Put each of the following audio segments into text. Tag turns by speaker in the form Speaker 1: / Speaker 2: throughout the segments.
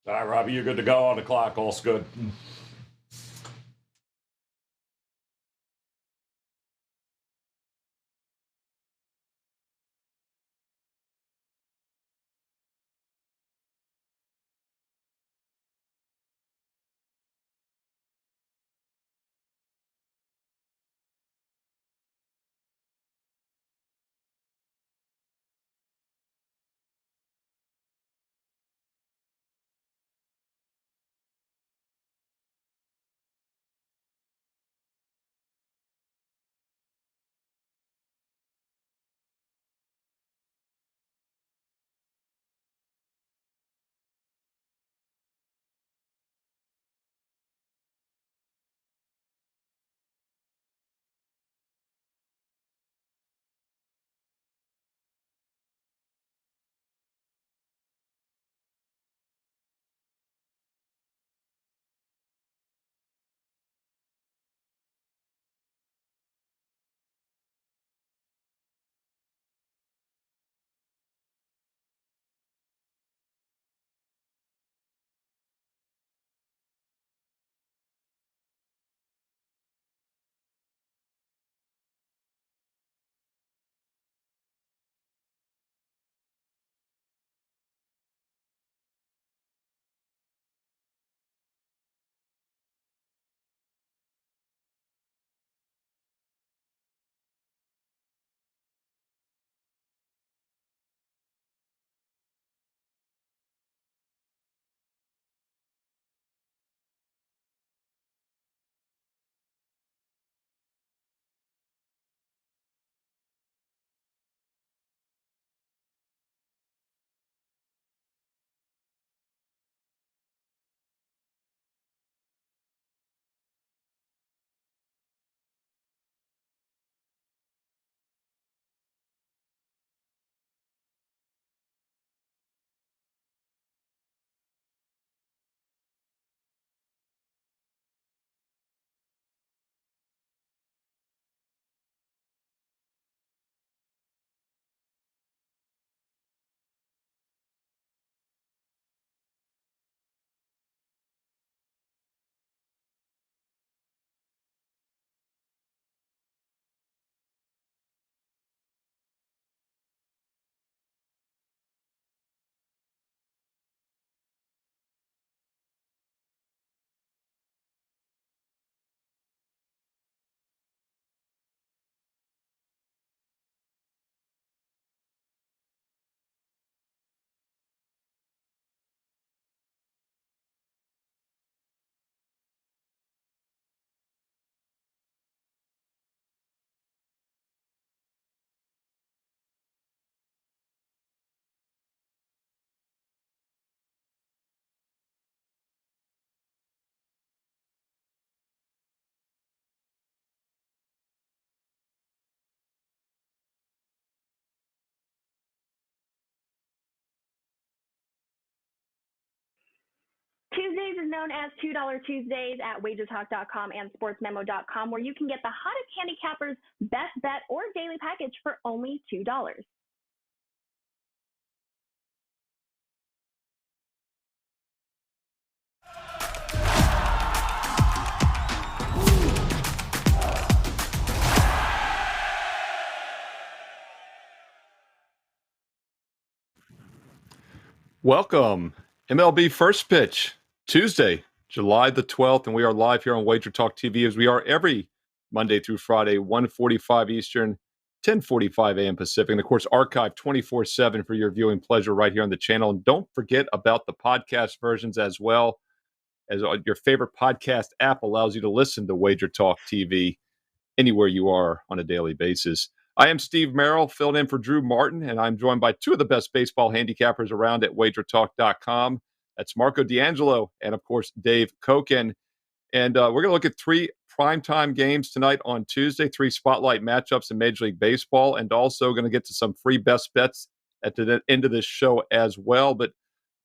Speaker 1: All right, Robbie, you're good to go on the clock. All's good.
Speaker 2: Tuesdays is known as $2 Tuesdays at WagerTalk.com and SportsMemo.com, where you can get the hottest handicappers' best bet or daily package for only $2.
Speaker 3: Welcome, MLB First Pitch, Tuesday, July the 12th, and we are live here on Wager Talk TV as we are every Monday through Friday, 1:45 Eastern, 10:45 a.m. Pacific, and of course archived 24/7 for your viewing pleasure right here on the channel. And don't forget about the podcast versions as well, as your favorite podcast app allows you to listen to Wager Talk TV anywhere you are on a daily basis. I am Steve Merrill, filled in for Drew Martin, and I'm joined by two of the best baseball handicappers around at wagertalk.com. That's Marco D'Angelo and, of course, Dave Koken. And we're going to look at three primetime games tonight on Tuesday, three spotlight matchups in Major League Baseball, and also going to get to some free best bets at the end of this show as well. But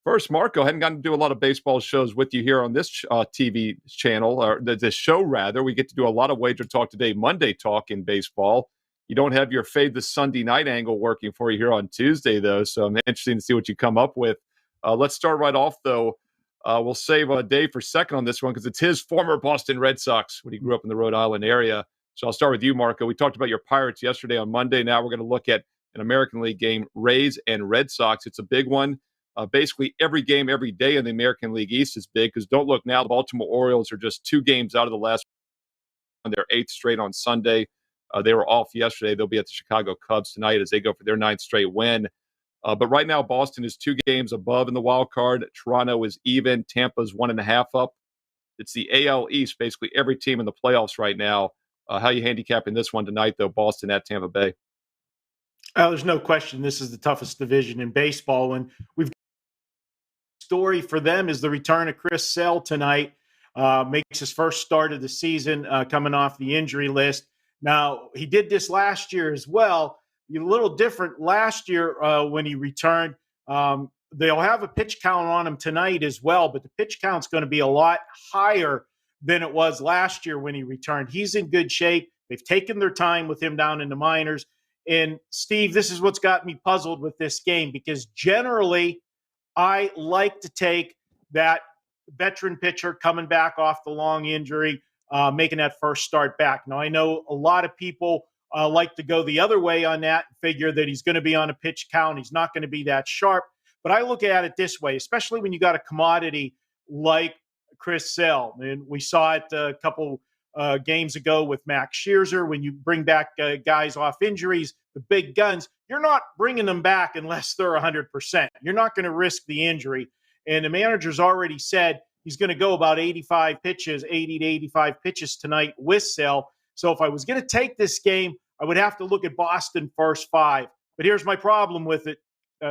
Speaker 3: first, Marco, I hadn't gotten to do a lot of baseball shows with you here on this TV channel, or this show, rather. We get to do a lot of Wager Talk Today, Monday Talk in baseball. You don't have your Fade the Sunday night angle working for you here on Tuesday, though, so I'm interested to see what you come up with. Let's start right off, though. We'll save Dave for second on this one because it's his former Boston Red Sox when he grew up in the Rhode Island area. So I'll start with you, Marco. We talked about your Pirates yesterday on Monday. Now we're going to look at an American League game, Rays and Red Sox. It's a big one. Basically, every game, every day in the American League East is big because don't look now, the Baltimore Orioles are just 2 games out of the last one. They're 8th straight on Sunday. They were off yesterday. They'll be at the Chicago Cubs tonight as they go for their 9th straight win. But right now, Boston is 2 games above in the wild card. Toronto is even. Tampa's 1.5 up. It's the AL East, basically every team in the playoffs right now. How are you handicapping this one tonight, though, Boston at Tampa Bay?
Speaker 4: There's no question this is the toughest division in baseball. And we've story for them is the return of Chris Sale tonight. Makes his first start of the season coming off the injury list. Now, he did this last year as well. A little different last year when he returned. They'll have a pitch count on him tonight as well, but the pitch count's going to be a lot higher than it was last year when he returned. He's in good shape. They've taken their time with him down in the minors. And, Steve, this is what's got me puzzled with this game because generally I like to take that veteran pitcher coming back off the long injury, making that first start back. Now, I know a lot of people like to go the other way on that and figure that he's going to be on a pitch count. He's not going to be that sharp. But I look at it this way, especially when you got a commodity like Chris Sale. And we saw it a couple games ago with Max Scherzer. When you bring back guys off injuries, the big guns, you're not bringing them back unless they're 100%. You're not going to risk the injury. And the manager's already said he's going to go about 85 pitches, 80 to 85 pitches tonight with Sale. So if I was going to take this game, I would have to look at Boston first 5. But here's my problem with it,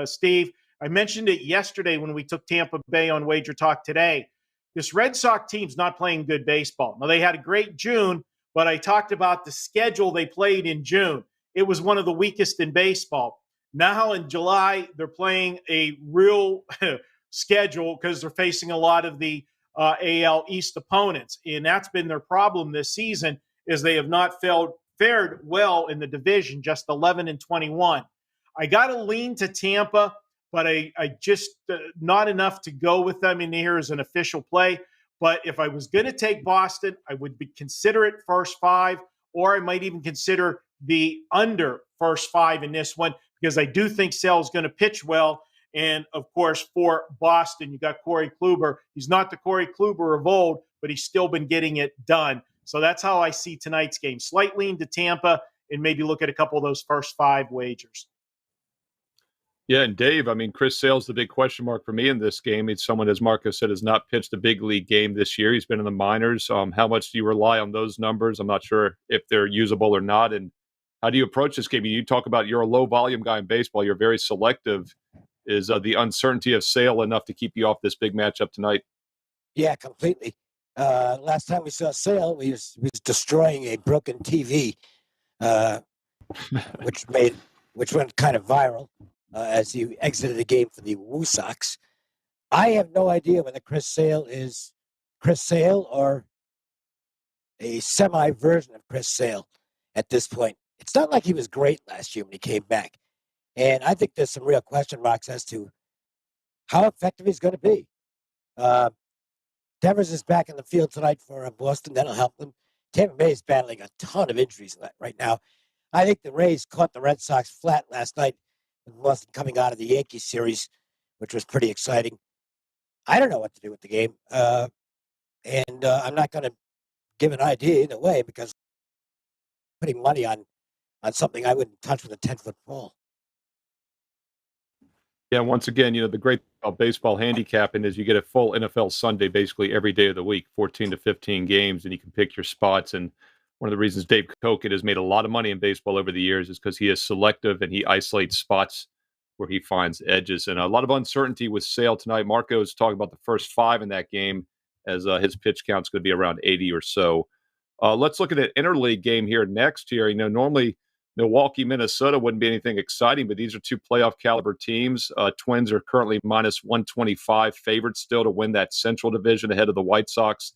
Speaker 4: Steve. I mentioned it yesterday when we took Tampa Bay on Wager Talk today. This Red Sox team's not playing good baseball. Now, they had a great June, but I talked about the schedule they played in June. It was one of the weakest in baseball. Now in July, they're playing a real schedule because they're facing a lot of the AL East opponents. And that's been their problem this season is they have not fared well in the division, just 11-21. I got to lean to Tampa, but I just not enough to go with them in here as an official play. But if I was going to take Boston, I would consider it first 5, or I might even consider the under first 5 in this one because I do think Sale's going to pitch well. And, of course, for Boston, you got Corey Kluber. He's not the Corey Kluber of old, but he's still been getting it done. So that's how I see tonight's game. Slight lean to Tampa and maybe look at a couple of those first 5 wagers.
Speaker 3: Yeah, and Dave, I mean, Chris Sale's the big question mark for me in this game. It's someone, as Marco said, has not pitched a big league game this year. He's been in the minors. How much do you rely on those numbers? I'm not sure if they're usable or not. And how do you approach this game? You talk about you're a low-volume guy in baseball. You're very selective. Is the uncertainty of Sale enough to keep you off this big matchup tonight?
Speaker 5: Yeah, completely. Last time we saw Sale, he was destroying a broken TV, which went kind of viral as he exited the game for the Woo Sox. I have no idea whether Chris Sale is Chris Sale or a semi-version of Chris Sale at this point. It's not like he was great last year when he came back. And I think there's some real question marks as to how effective he's going to be. Devers is back in the field tonight for Boston. That'll help them. Tampa Bay is battling a ton of injuries right now. I think the Rays caught the Red Sox flat last night with Boston coming out of the Yankees series, which was pretty exciting. I don't know what to do with the game. And I'm not going to give an idea either way because I'm putting money on something I wouldn't touch with a 10-foot pole.
Speaker 3: Yeah, once again, the great about baseball handicapping is you get a full NFL Sunday basically every day of the week, 14 to 15 games, and you can pick your spots. And one of the reasons Dave Koken has made a lot of money in baseball over the years is because he is selective and he isolates spots where he finds edges. And a lot of uncertainty with Sale tonight. Marco's talking about the first 5 in that game as his pitch count's going to be around 80 or so. Let's look at an interleague game here next year. Normally Milwaukee, Minnesota wouldn't be anything exciting, but these are 2 playoff caliber teams. Twins are currently minus 125 favorites still to win that Central Division ahead of the White Sox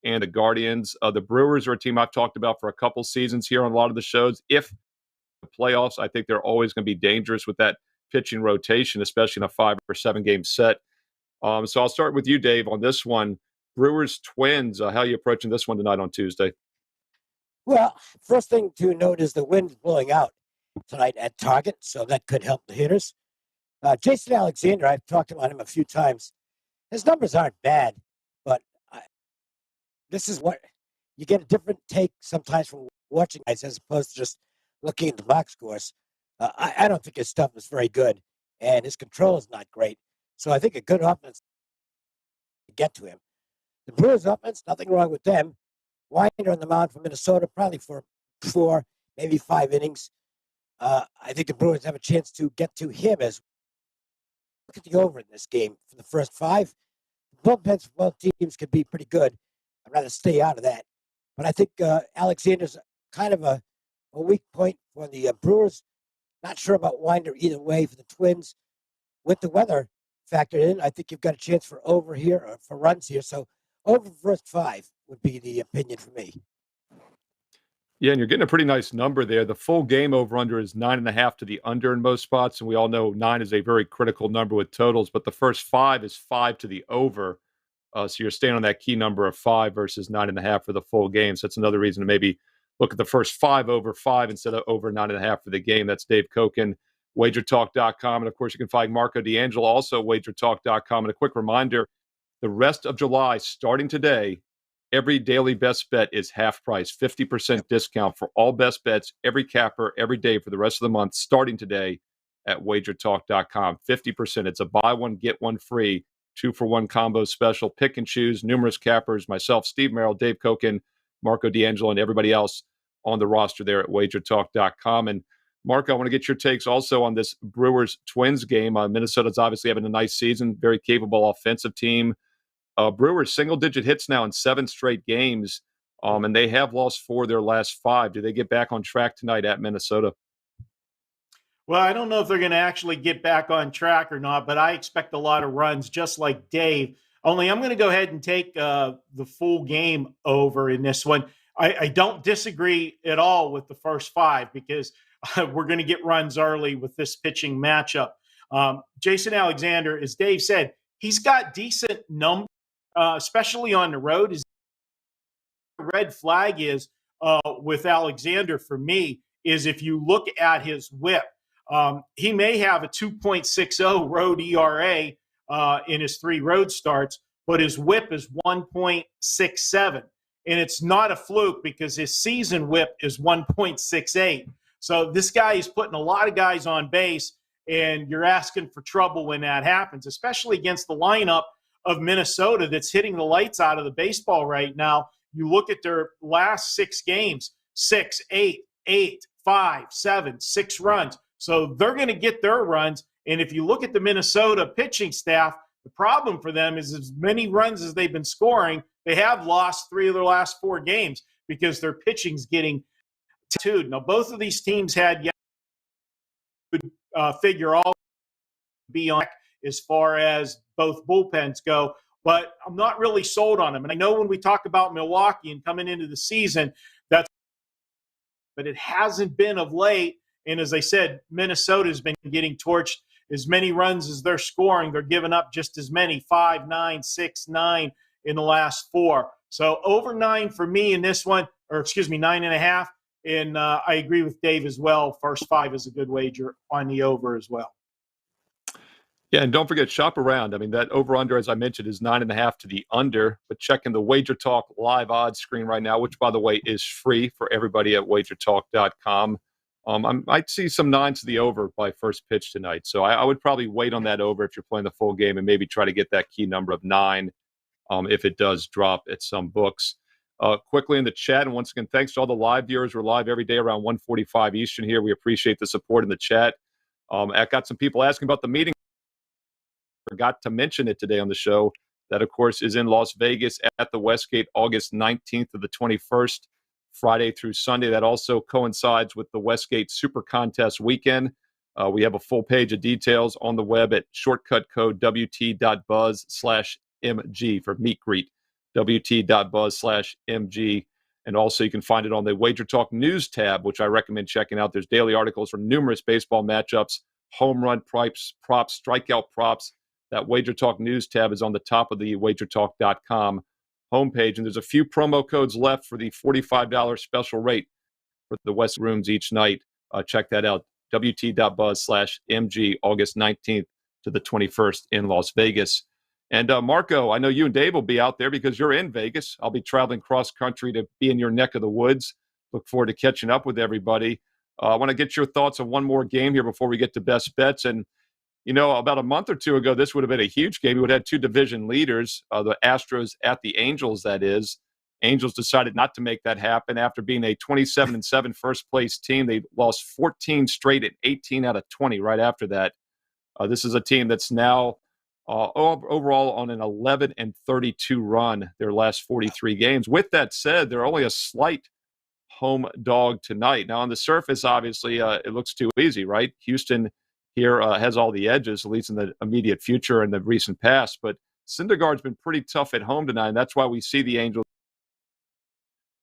Speaker 3: and the Guardians. The Brewers are a team I've talked about for a couple seasons here on a lot of the shows. If the playoffs, I think they're always going to be dangerous with that pitching rotation, especially in a 5 or 7 game set. So I'll start with you, Dave, on this one. Brewers Twins. How are you approaching this one tonight on Tuesday?
Speaker 5: Well, first thing to note is the wind blowing out tonight at Target, so that could help the hitters. Jason Alexander, I've talked about him a few times. His numbers aren't bad, but this is what you get a different take sometimes from watching guys as opposed to just looking at the box scores. I don't think his stuff is very good, and his control is not great. So I think a good offense to get to him. The Brewers offense, nothing wrong with them. Winder on the mound for Minnesota, probably for 4, maybe 5 innings. I think the Brewers have a chance to get to him as look at the over in this game for the first 5. The bullpens for both teams could be pretty good. I'd rather stay out of that. But I think Alexander's kind of a weak point for the Brewers. Not sure about Winder either way for the Twins. With the weather factored in, I think you've got a chance for over here, or for runs here. So over first 5 would be the opinion for me.
Speaker 3: Yeah, and you're getting a pretty nice number there. The full game over-under is 9.5 to the under in most spots, and we all know 9 is a very critical number with totals, but the first 5 is 5 to the over. So you're staying on that key number of 5 versus 9.5 for the full game. So that's another reason to maybe look at the first 5 over 5 instead of over 9.5 for the game. That's Dave Koken, WagerTalk.com. And, of course, you can find Marco D'Angelo also at WagerTalk.com. And a quick reminder, the rest of July, starting today, every daily best bet is half price, 50% discount for all best bets, every capper, every day for the rest of the month, starting today at WagerTalk.com. 50%. It's a buy one, get one free, 2-for-1 combo special. Pick and choose numerous cappers, myself, Steve Merrill, Dave Koken, Marco D'Angelo, and everybody else on the roster there at WagerTalk.com. And Marco, I want to get your takes also on this Brewers-Twins game. Minnesota's obviously having a nice season, very capable offensive team. Brewers single-digit hits now in 7 straight games, and they have lost 4 of their last 5. Do they get back on track tonight at Minnesota?
Speaker 4: Well, I don't know if they're going to actually get back on track or not, but I expect a lot of runs, just like Dave. Only I'm going to go ahead and take the full game over in this one. I don't disagree at all with the first 5 because we're going to get runs early with this pitching matchup. Jason Alexander, as Dave said, he's got decent numbers. Especially on the road. Is red flag is with Alexander for me is if you look at his whip, he may have a 2.60 road ERA in his 3 road starts, but his whip is 1.67. And it's not a fluke because his season whip is 1.68. So this guy is putting a lot of guys on base, and you're asking for trouble when that happens, especially against the lineup of Minnesota that's hitting the lights out of the baseball right now. You look at their last 6 games, 6, 8, 8, 5, 7, 6 runs. So they're going to get their runs. And if you look at the Minnesota pitching staff, the problem for them is as many runs as they've been scoring, they have lost 3 of their last 4 games because their pitching's getting tattooed. Now, both of these teams had figure all be on as far as both bullpens go, but I'm not really sold on them. And I know when we talk about Milwaukee and coming into the season, but it hasn't been of late. And as I said, Minnesota's been getting torched. As many runs as they're scoring, they're giving up just as many, 5, 9, 6, 9 in the last 4. So over 9 for me in this one, or excuse me, 9.5. And I agree with Dave as well. First 5 is a good wager on the over as well.
Speaker 3: Yeah, and don't forget, shop around. I mean, that over-under, as I mentioned, is 9.5 to the under. But checking the Wager Talk live odds screen right now, which, by the way, is free for everybody at WagerTalk.com. I might see some 9s to the over by first pitch tonight. So I would probably wait on that over if you're playing the full game and maybe try to get that key number of 9 if it does drop at some books. Quickly in the chat, and once again, thanks to all the live viewers. We're live every day around 1:45 Eastern here. We appreciate the support in the chat. I got some people asking about the meeting. Forgot to mention it today on the show. That, of course, is in Las Vegas at the Westgate, August 19th to the 21st, Friday through Sunday. That also coincides with the Westgate Super Contest weekend. We have a full page of details on the web at shortcut code WT.buzz/MG for meet greet, WT.buzz/MG. And also you can find it on the Wager Talk News tab, which I recommend checking out. There's daily articles from numerous baseball matchups, home run props, strikeout props, That Wager Talk News tab is on the top of the WagerTalk.com homepage, and there's a few promo codes left for the $45 special rate for the West rooms each night. Check that out, wt.buzz/MG, August 19th to the 21st in Las Vegas. And Marco, I know you and Dave will be out there because you're in Vegas. I'll be traveling cross-country to be in your neck of the woods. Look forward to catching up with everybody. I want to get your thoughts on one more game here before we get to best bets. And, about a month or two ago, this would have been a huge game. We would have had two division leaders, the Astros at the Angels, that is. Angels decided not to make that happen after being a 27-7 first-place team. They lost 14 straight at 18 out of 20 right after that. This is a team that's now overall on an 11-32 run their last 43 games. With that said, they're only a slight home dog tonight. Now, on the surface, obviously, it looks too easy, right? Houston here has all the edges, at least in the immediate future and the recent past. But Syndergaard's been pretty tough at home tonight, and that's why we see the Angels.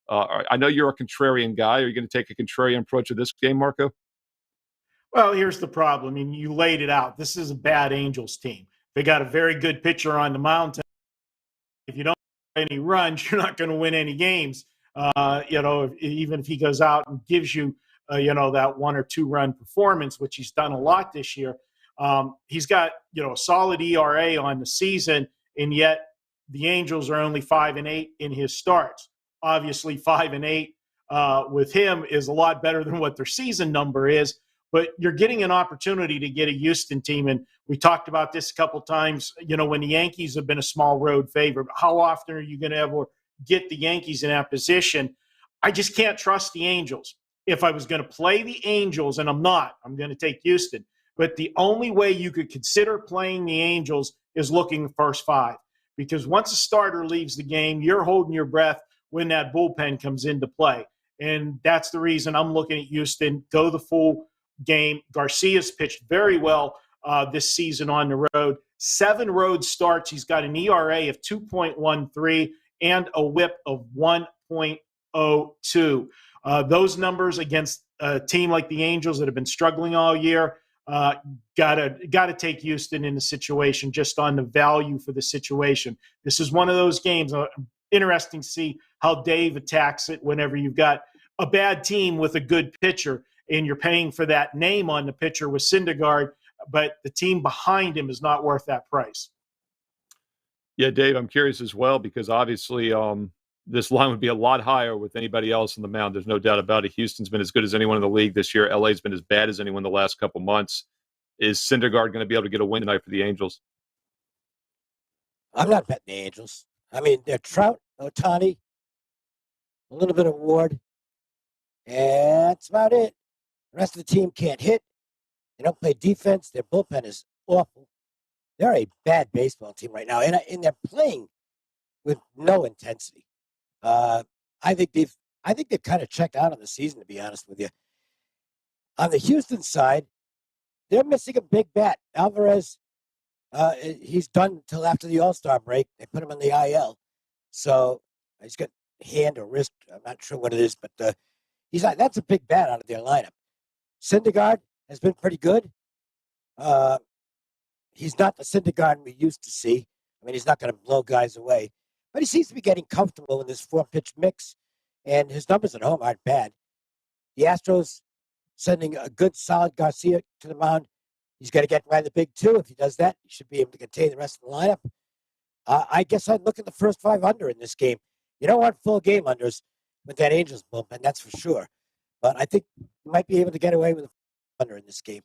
Speaker 3: I know you're a contrarian guy. Are you going to take a contrarian approach to this game, Marco?
Speaker 4: Well, here's the problem. I mean, you laid it out. This is a bad Angels team. They got a very good pitcher on the mound. If you don't have any runs, you're not going to win any games. Even if he goes out and gives you, that 1 or 2 run performance, which he's done a lot this year. He's got, a solid ERA on the season, and yet the Angels are only 5-8 in his starts. Obviously, 5-8 with him is a lot better than what their season number is. But you're getting an opportunity to get a Houston team, and we talked about this a couple times. When the Yankees have been a small road favorite, how often are you going to ever get the Yankees in that position? I just can't trust the Angels. If I was going to play the Angels, and I'm not, I'm going to take Houston. But the only way you could consider playing the Angels is looking the first 5, because once a starter leaves the game, you're holding your breath when that bullpen comes into play, and that's the reason I'm looking at Houston. Go the full game. Garcia's pitched very well this season on the road. 7 road starts. He's got an ERA of 2.13 and a WHIP of 1.02. Those numbers against a team like the Angels that have been struggling all year, gotta take Houston in the situation just on the value for the situation. This is one of those games. Interesting to see how Dave attacks it whenever you've got a bad team with a good pitcher and you're paying for that name on the pitcher with Syndergaard, but the team behind him is not worth that price.
Speaker 3: Yeah, Dave, I'm curious as well because obviously this line would be a lot higher with anybody else on the mound. There's no doubt about it. Houston's been as good as anyone in the league this year. LA's been as bad as anyone the last couple months. Is Syndergaard going to be able to get a win tonight for the Angels?
Speaker 5: I'm not betting the Angels. I mean, they're Trout, Ohtani, a little bit of Ward, and that's about it. The rest of the team can't hit. They don't play defense. Their bullpen is awful. They're a bad baseball team right now, and they're playing with no intensity. I think they've kind of checked out on the season, to be honest with you. On the Houston side, they're missing a big bat. Alvarez, he's done until after the All-Star break. They put him on the IL, so he's got hand or wrist. I'm not sure what it is, but that's a big bat out of their lineup. Syndergaard has been pretty good. He's not the Syndergaard we used to see. I mean, he's not going to blow guys away, but he seems to be getting comfortable in this 4-pitch mix, and his numbers at home aren't bad. The Astros sending a good, solid Garcia to the mound. He's got to get by the big 2. If he does that, he should be able to contain the rest of the lineup. I guess I'd look at the first 5 under in this game. You don't want full game unders with that Angels bullpen, that's for sure. But I think you might be able to get away with a under in this game.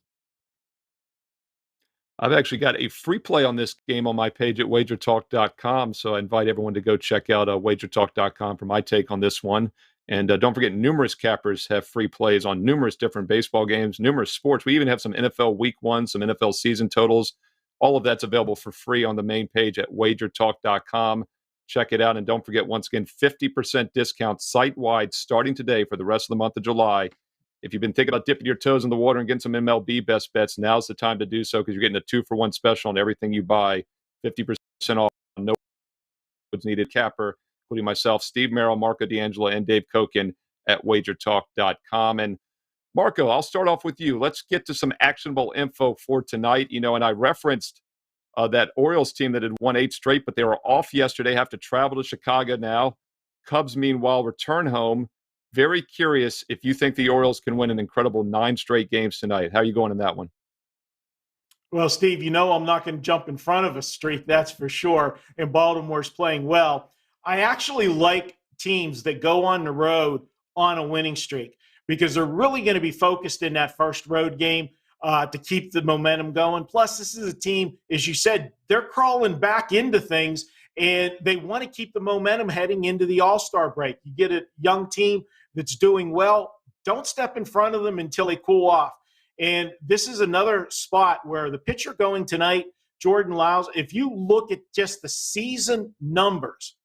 Speaker 3: I've actually got a free play on this game on my page at WagerTalk.com, so I invite everyone to go check out WagerTalk.com for my take on this one. And don't forget, numerous cappers have free plays on numerous different baseball games, numerous sports. We even have some NFL Week 1, some NFL season totals. All of that's available for free on the main page at WagerTalk.com. Check it out. And don't forget, once again, 50% discount site-wide starting today for the rest of the month of July. If you've been thinking about dipping your toes in the water and getting some MLB best bets, now's the time to do so because you're getting a 2-for-1 special on everything you buy. 50% off. No codes needed. Capper, including myself, Steve Merrill, Marco D'Angelo, and Dave Koken at WagerTalk.com. And Marco, I'll start off with you. Let's get to some actionable info for tonight. And I referenced that Orioles team that had won 8 straight, but they were off yesterday, have to travel to Chicago now. Cubs, meanwhile, return home. Very curious if you think the Orioles can win an incredible 9 straight games tonight. How are you going in that one?
Speaker 4: Well, Steve, you know I'm not going to jump in front of a streak, that's for sure. And Baltimore's playing well. I actually like teams that go on the road on a winning streak because they're really going to be focused in that first road game to keep the momentum going. Plus, this is a team, as you said, they're crawling back into things, and they want to keep the momentum heading into the All-Star break. You get a young team that's doing well, don't step in front of them until they cool off. And this is another spot where the pitcher going tonight, Jordan Lyles, if you look at just the season numbers,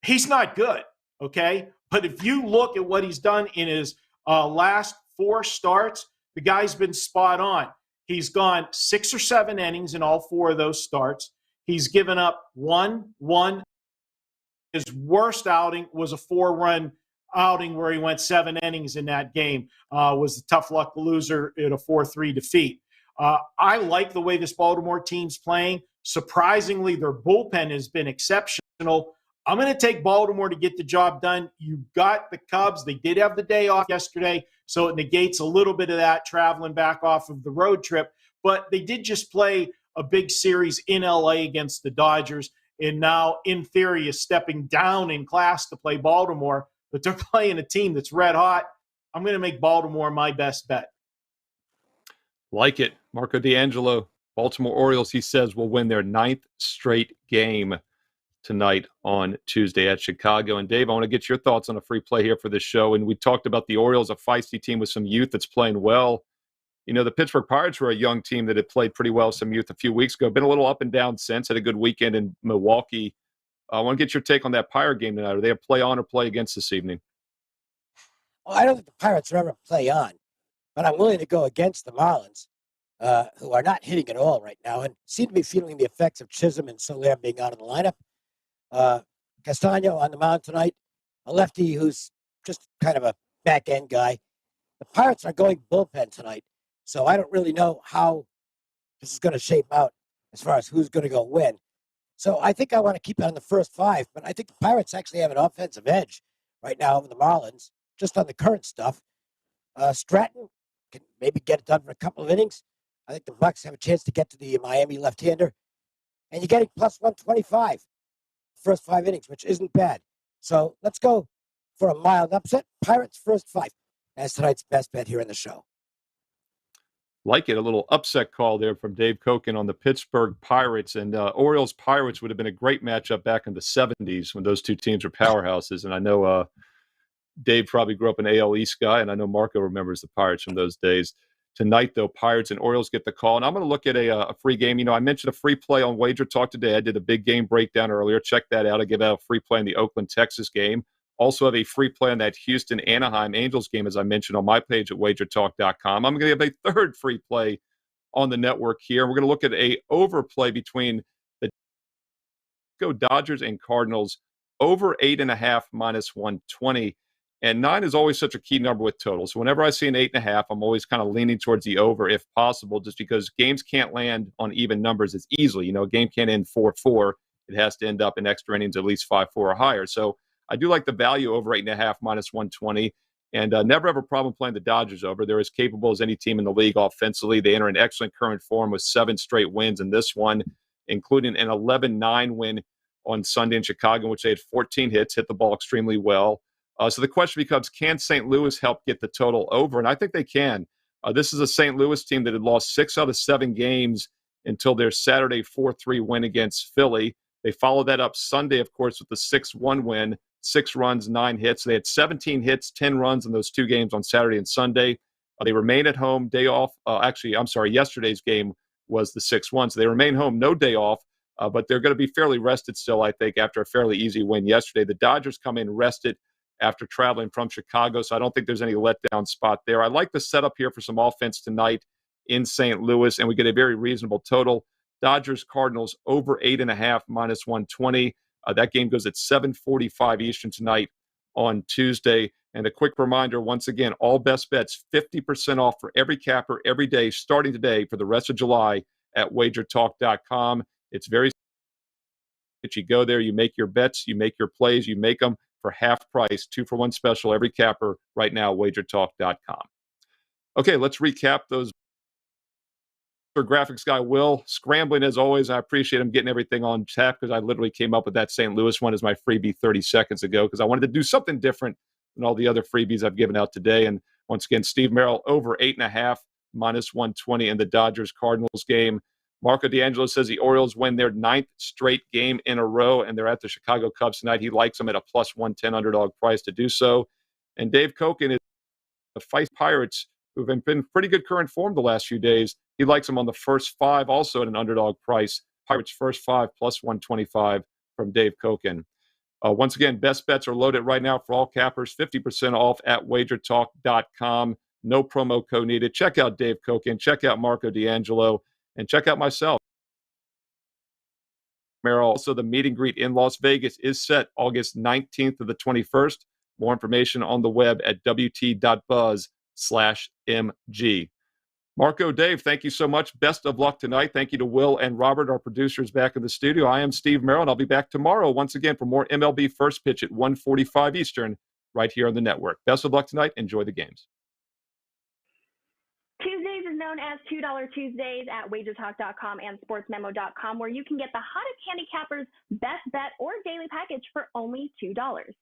Speaker 4: he's not good, okay? But if you look at what he's done in his last 4 starts, the guy's been spot on. He's gone 6 or 7 innings in all 4 of those starts. He's given up 1. His worst outing was a 4-run outing where he went 7 innings in that game, was the tough luck loser in a 4-3 defeat. I like the way this Baltimore team's playing. Surprisingly, their bullpen has been exceptional. I'm going to take Baltimore to get the job done. You got the Cubs. They did have the day off yesterday, so it negates a little bit of that traveling back off of the road trip. But they did just play a big series in L.A. against the Dodgers, and now, in theory, is stepping down in class to play Baltimore. But they're playing a team that's red hot. I'm going to make Baltimore my best bet.
Speaker 3: Like it. Marco D'Angelo, Baltimore Orioles, he says, will win their 9th straight game tonight on Tuesday at Chicago. And Dave, I want to get your thoughts on a free play here for this show. And we talked about the Orioles, a feisty team with some youth that's playing well. You know, the Pittsburgh Pirates were a young team that had played pretty well, some youth a few weeks ago. Been a little up and down since. Had a good weekend in Milwaukee. I want to get your take on that Pirate game tonight. Are they a play on or play against this evening?
Speaker 5: Well, I don't think the Pirates are ever play on, but I'm willing to go against the Marlins, who are not hitting at all right now and seem to be feeling the effects of Chisholm and Soler being out of the lineup. Castano on the mound tonight, a lefty who's just kind of a back-end guy. The Pirates are going bullpen tonight, so I don't really know how this is going to shape out as far as who's going to go win. So I think I want to keep it on the first 5, but I think the Pirates actually have an offensive edge right now over the Marlins, just on the current stuff. Stratton can maybe get it done for a couple of innings. I think the Bucks have a chance to get to the Miami left-hander. And you're getting plus 125 first 5 innings, which isn't bad. So let's go for a mild upset. Pirates first 5 as tonight's best bet here in the show.
Speaker 3: Like it, a little upset call there from Dave Koken on the Pittsburgh Pirates. And Orioles Pirates would have been a great matchup back in the 70s when those two teams were powerhouses. And I know Dave probably grew up an AL East guy, and I know Marco remembers the Pirates from those days. Tonight, though, Pirates and Orioles get the call. And I'm going to look at a free game. You know, I mentioned a free play on WagerTalk today. I did a big game breakdown earlier. Check that out. I give out a free play in the Oakland-Texas game. Also have a free play on that Houston-Anaheim Angels game, as I mentioned, on my page at WagerTalk.com. I'm going to give a third free play on the network here. We're going to look at a overplay between the Dodgers and Cardinals, over 8.5 minus 120. And 9 is always such a key number with totals. So whenever I see an 8.5, I'm always kind of leaning towards the over if possible, just because games can't land on even numbers as easily. You know, a game can't end 4-4. It has to end up in extra innings at least 5-4 or higher. So I do like the value over 8.5 minus 120, and never have a problem playing the Dodgers over. They're as capable as any team in the league offensively. They enter an excellent current form with 7 straight wins in this one, including an 11-9 win on Sunday in Chicago, in which they had 14 hits, hit the ball extremely well. So the question becomes, can St. Louis help get the total over? And I think they can. This is a St. Louis team that had lost 6 out of 7 games until their Saturday 4-3 win against Philly. They followed that up Sunday, of course, with the 6-1 win, 6 runs, 9 hits. They had 17 hits, 10 runs in those 2 games on Saturday and Sunday. They remain at home, day off. Yesterday's game was the 6-1. So they remain home, no day off, but they're going to be fairly rested still, I think, after a fairly easy win yesterday. The Dodgers come in rested after traveling from Chicago, so I don't think there's any letdown spot there. I like the setup here for some offense tonight in St. Louis, and we get a very reasonable total. Dodgers, Cardinals, over 8.5 minus 120. That game goes at 7:45 Eastern tonight on Tuesday. And a quick reminder, once again, all best bets, 50% off for every capper every day starting today for the rest of July at WagerTalk.com. It's very that you go there, you make your bets, you make your plays, you make them for half price, 2-for-1 special every capper right now, wagertalk.com. Okay, let's recap those. Graphics guy Will, scrambling as always. I appreciate him getting everything on tap because I literally came up with that St. Louis one as my freebie 30 seconds ago because I wanted to do something different than all the other freebies I've given out today. And once again, Steve Merrill over 8.5, -120 in the Dodgers-Cardinals game. Marco D'Angelo says the Orioles win their 9th straight game in a row, and they're at the Chicago Cubs tonight. He likes them at a +110 underdog price to do so. And Dave Koken is the Feist Pirates, who've been pretty good current form the last few days. He likes them on the first 5, also at an underdog price. Pirates first 5 +125 from Dave Koken. Once again, best bets are loaded right now for all cappers, 50% off at wagertalk.com. No promo code needed. Check out Dave Koken. Check out Marco D'Angelo. And check out myself. Merrill. Also, the meet and greet in Las Vegas is set August 19th to the 21st. More information on the web at wt.buzz/MG. Marco, Dave, thank you so much. Best of luck tonight. Thank you to Will and Robert, our producers, back in the studio. I am Steve Merrill, and I'll be back tomorrow once again for more MLB First Pitch at 1:45 Eastern right here on the network. Best of luck tonight. Enjoy the games.
Speaker 2: Tuesdays is known as $2 Tuesdays at WagerTalk.com and SportsMemo.com, where you can get the hottest handicappers' best bet or daily package for only $2.